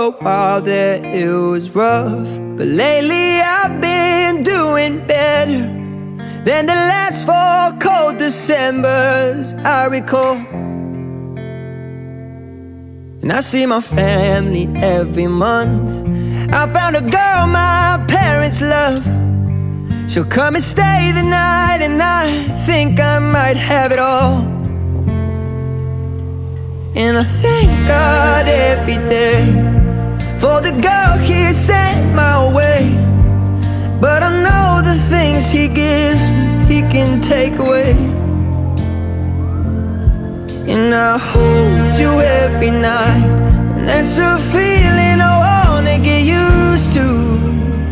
a while there it was rough, but lately I've been doing better than the last 4 cold Decembers I recall. And I see my family every month. I found a girl my parents love. She'll come and stay the night, and I think I might have it all. And I thank God every day for the girl He sent my way. But I know the things He gives me, He can take away. And I hold you every night, and that's a feeling